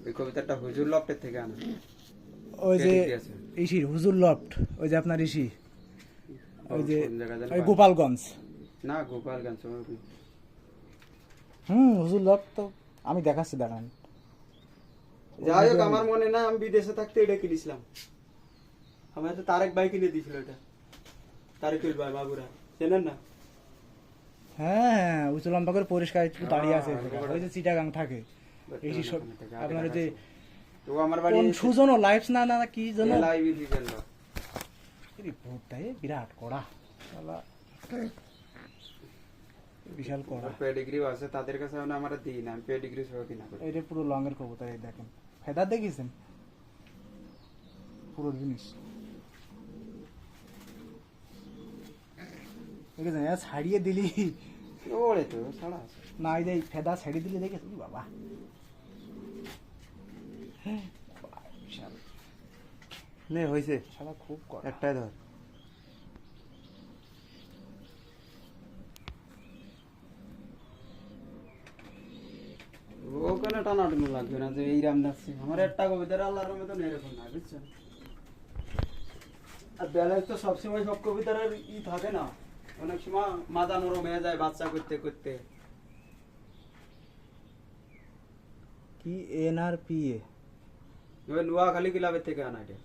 এই কবিতাটা হুজুর লফটের থেকে আনা। ওই যে Credit দিয়েছে। ঋষির হুজুর লফট, ওই যে আপনার ঋষি, ওই যে কোন জায়গা জানি ওই পাই। গোপালগঞ্জ। না গোপালগঞ্জ হুজুর লফট তো আমি দেখাচ্ছি, দাঁড়ান। যাই হোক আমার মনে না, আমি বিদেশে থাকতে এটা কিনেছিলাম। আমার তো তারেক ভাই কিনে দিয়েছিল এটা, তারেকুল ভাই বাবুরা, চেনেন না? হ্যাঁ, উঁচু লম্বা করে পরিষ্কার একটু দাঁড়িয়ে আছে, হ্যাঁ, ওই যে চিটাগাং থাকে। এই সব আপনার ওই যে তো আমার বাড়ি কোন সুজন লাইফ না না কি যেন লাইভই দিবেন না। রিপোর্টটাই বিরাট কড়া, শালা বিশাল কড়া। পেডিগ্রিও আছে তাদের কাছে, মানে আমরা দিই না, আমি পেডিগ্রি সহ কিনা করি। এটা পুরো লংয়ের কবুতর, এই দেখেন ফেদার দেখেছেন পুরো জিনিস দেখেছেন, ছাড়িয়ে দিলি ওরে তো ছাড়া আছে। না, এই যে ফেদা ছাড়িয়ে দিলি দেখেছেন বাবা, বিশাল নে হইছে, শালা খুব কড়া। একটাই ধর। ওখানে টানাটানো লাগবে না যে এই রাম যাচ্ছে। আমার একটা কবিতার আল্লাহর রহমতে এরকম না, বুঝছেন? আর ব্যালেন্স তো সবসময় সব কবিতার ই থাকে না, অনেক সময় মাথা নরম হয়ে যায় বাচ্চা করতে করতে। কি NRPA? ওই নোয়াখালী ক্লাবের থেকে আনা এটা।